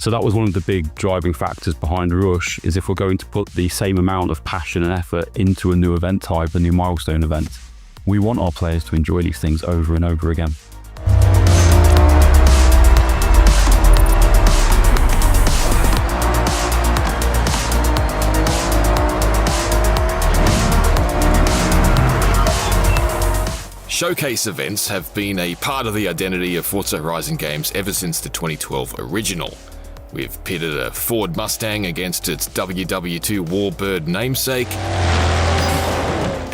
So that was one of the big driving factors behind Rush, is if we're going to put the same amount of passion and effort into a new event type, a new milestone event, we want our players to enjoy these things over and over again. Showcase events have been a part of the identity of Forza Horizon games ever since the 2012 original. We've pitted a Ford Mustang against its WW2 Warbird namesake,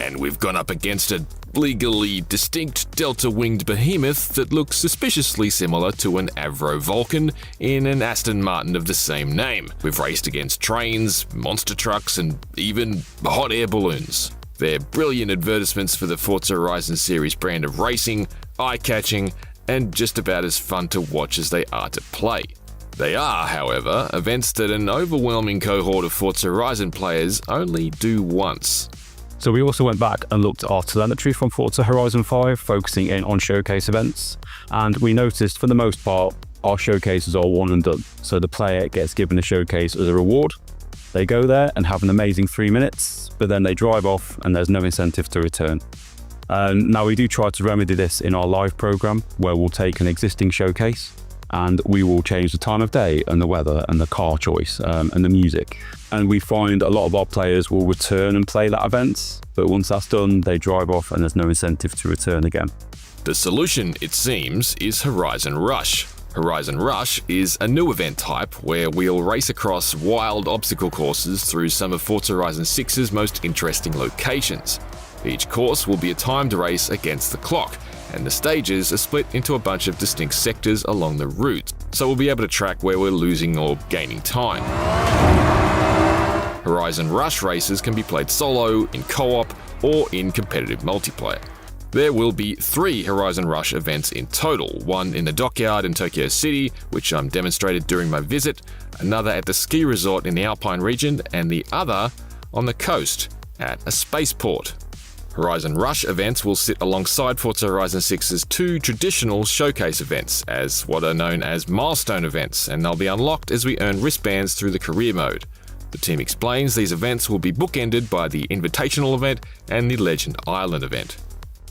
and we've gone up against a legally distinct delta-winged behemoth that looks suspiciously similar to an Avro Vulcan in an Aston Martin of the same name. We've raced against trains, monster trucks, and even hot air balloons. They're brilliant advertisements for the Forza Horizon series brand of racing, eye-catching, and just about as fun to watch as they are to play. They are, however, events that an overwhelming cohort of Forza Horizon players only do once. So we also went back and looked at our telemetry from Forza Horizon 5, focusing in on showcase events, and we noticed for the most part, our showcases are one and done. So the player gets given a showcase as a reward. They go there and have an amazing 3 minutes, but then they drive off and there's no incentive to return. Now we do try to remedy this in our live program, where we'll take an existing showcase and we will change the time of day and the weather and the car choice and the music. And we find a lot of our players will return and play that event, but once that's done, they drive off and there's no incentive to return again. The solution, it seems, is Horizon Rush. Horizon Rush is a new event type where we'll race across wild obstacle courses through some of Forza Horizon 6's most interesting locations. Each course will be a timed race against the clock, and the stages are split into a bunch of distinct sectors along the route, so we'll be able to track where we're losing or gaining time. Horizon Rush races can be played solo, in co-op, or in competitive multiplayer. There will be 3 Horizon Rush events in total, one in the dockyard in Tokyo City, which demonstrated during my visit, another at the ski resort in the Alpine region, and the other on the coast at a spaceport. Horizon Rush events will sit alongside Forza Horizon 6's 2 traditional showcase events, as what are known as milestone events, and they'll be unlocked as we earn wristbands through the career mode. The team explains these events will be bookended by the Invitational event and the Legend Island event.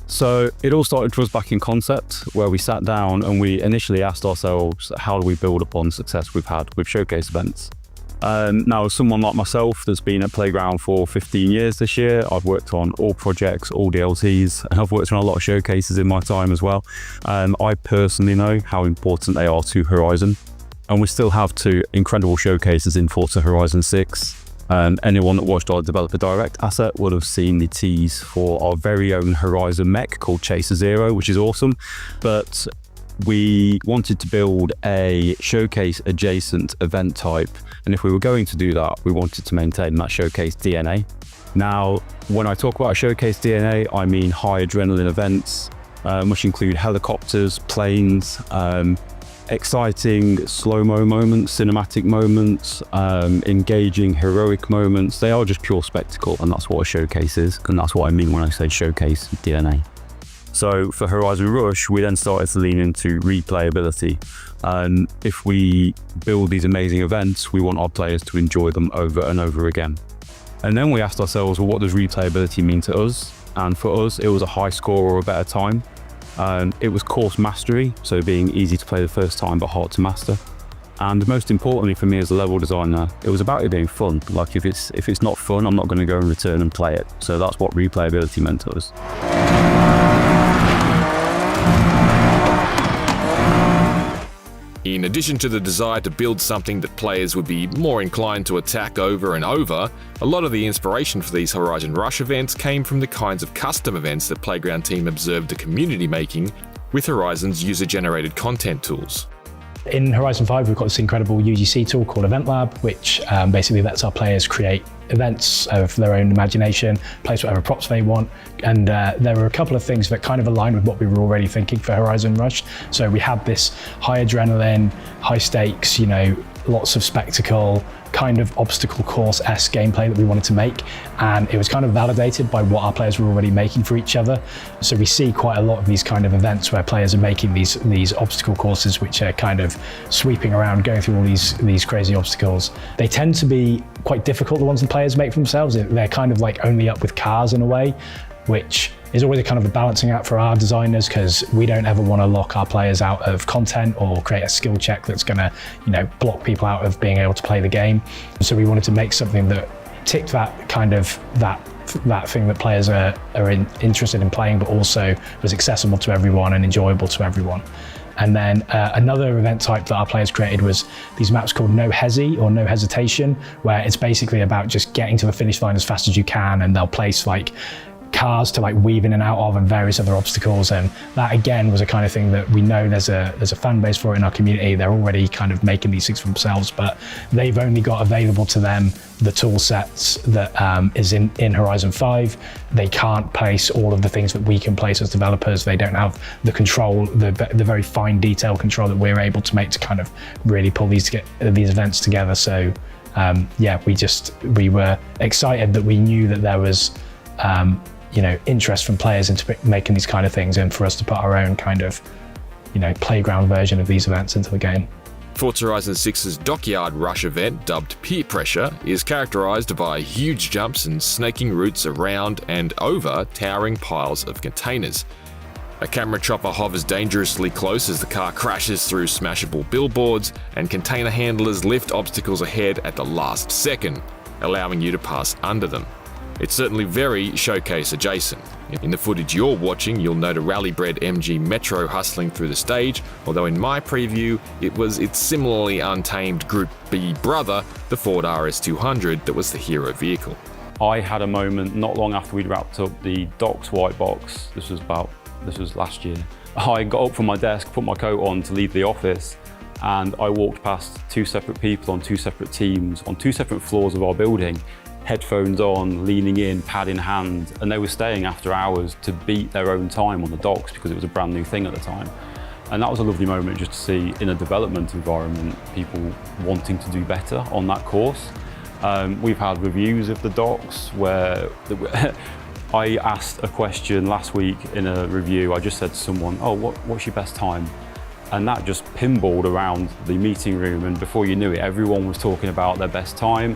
So it all started for us back in concept, where we sat down and we initially asked ourselves, how do we build upon the success we've had with showcase events? Now, as someone like myself that's been at Playground for 15 years this year, I've worked on all projects, all DLTs, and I've worked on a lot of showcases in my time as well. I personally know how important they are to Horizon, and we still have 2 incredible showcases in Forza Horizon 6. Anyone that watched our Developer Direct asset would have seen the tease for our very own Horizon mech called Chaser Zero, which is awesome. But we wanted to build a showcase adjacent event type. And if we were going to do that, we wanted to maintain that showcase DNA. Now, when I talk about a showcase DNA, I mean high adrenaline events, which include helicopters, planes, exciting slow-mo moments, cinematic moments, engaging heroic moments. They are just pure spectacle, and that's what a showcase is, and that's what I mean when I say showcase DNA. So for Horizon Rush, we then started to lean into replayability. If we build these amazing events, we want our players to enjoy them over and over again. And then we asked ourselves, well, what does replayability mean to us? And for us, it was a high score or a better time. It was course mastery, so being easy to play the first time but hard to master. And most importantly for me as a level designer, it was about it being fun. Like if it's not fun, I'm not going to go and return and play it. So that's what replayability meant to us. In addition to the desire to build something that players would be more inclined to attack over and over, a lot of the inspiration for these Horizon Rush events came from the kinds of custom events that Playground team observed the community making with Horizon's user-generated content tools. In Horizon 5, we've got this incredible UGC tool called Event Lab, which basically lets our players create events of their own imagination, place whatever props they want. And there were a couple of things that kind of aligned with what we were already thinking for Horizon Rush. So we had this high adrenaline, high stakes, lots of spectacle, kind of obstacle course-esque gameplay that we wanted to make, and it was kind of validated by what our players were already making for each other. So we see quite a lot of these kind of events where players are making these obstacle courses which are kind of sweeping around, going through all these crazy obstacles. They tend to be quite difficult, the ones the players make for themselves. They're kind of like only up with cars in a way, which is always a kind of a balancing act for our designers, because we don't ever want to lock our players out of content or create a skill check that's going to, block people out of being able to play the game. So we wanted to make something that ticked that kind of that thing that players are interested in playing, but also was accessible to everyone and enjoyable to everyone. And then another event type that our players created was these maps called No Hesi or No Hesitation, where it's basically about just getting to the finish line as fast as you can, and they'll place like cars to like weave in and out of and various other obstacles. And that again was a kind of thing that we know there's a fan base for it in our community. They're already kind of making these things for themselves, but they've only got available to them the tool sets that is in Horizon 5. They can't place all of the things that we can place as developers. They don't have the control, the very fine detail control that we're able to make to kind of really pull these events together. So we were excited that we knew that there was interest from players into making these kind of things, and for us to put our own kind of playground version of these events into the game. Forza Horizon 6's Dockyard Rush event, dubbed Peer Pressure, is characterised by huge jumps and snaking routes around and over towering piles of containers. A camera chopper hovers dangerously close as the car crashes through smashable billboards, and container handlers lift obstacles ahead at the last second, allowing you to pass under them. It's certainly very showcase adjacent. In the footage you're watching, you'll note a rally-bred MG Metro hustling through the stage, although in my preview, it was its similarly untamed Group B brother, the Ford RS200, that was the hero vehicle. I had a moment not long after we'd wrapped up the Docs white box. This was last year. I got up from my desk, put my coat on to leave the office, and I walked past two separate people on two separate teams on two separate floors of our building, headphones on, leaning in, pad in hand, and they were staying after hours to beat their own time on the docks because it was a brand new thing at the time. And that was a lovely moment just to see in a development environment people wanting to do better on that course. We've had reviews of the docks where I asked a question last week in a review. I just said to someone, what's your best time? And that just pinballed around the meeting room, and before you knew it, everyone was talking about their best time,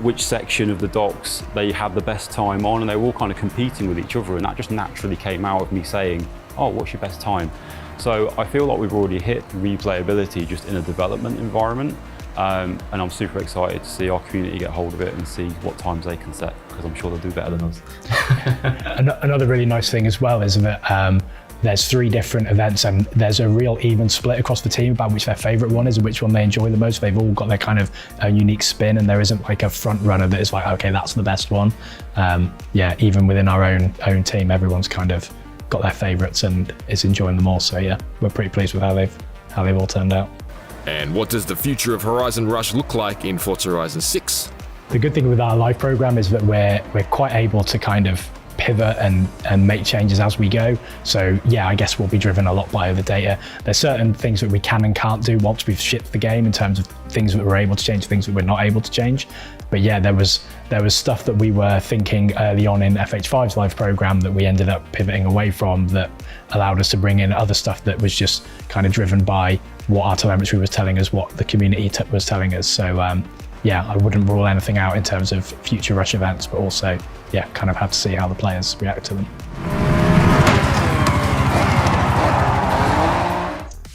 which section of the docks they had the best time on, and they were all kind of competing with each other, and that just naturally came out of me saying, what's your best time? So I feel like we've already hit replayability just in a development environment, and I'm super excited to see our community get hold of it and see what times they can set, because I'm sure they'll do better than us. Another really nice thing as well is that there's 3 different events, and there's a real even split across the team about which their favourite one is and which one they enjoy the most. They've all got their kind of unique spin, and there isn't like a front runner that is like, okay, that's the best one. Even within our own team, everyone's kind of got their favourites and is enjoying them all. So yeah, we're pretty pleased with how they've all turned out. And what does the future of Horizon Rush look like in Forza Horizon 6? The good thing with our live program is that we're quite able to kind of pivot and make changes as we go. So yeah, I guess we'll be driven a lot by the data. There's certain things that we can and can't do once we've shipped the game in terms of things that we're able to change, things that we're not able to change. But yeah, there was stuff that we were thinking early on in FH5's live program that we ended up pivoting away from, that allowed us to bring in other stuff that was just kind of driven by what our telemetry was telling us, what the community was telling us. So I wouldn't rule anything out in terms of future Rush events, but also kind of have to see how the players react to them.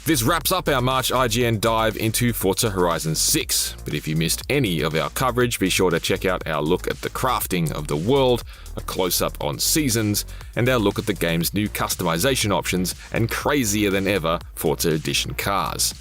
This wraps up our March IGN dive into Forza Horizon 6, but if you missed any of our coverage, be sure to check out our look at the crafting of the world, a close-up on seasons, and our look at the game's new customization options and crazier than ever Forza Edition cars.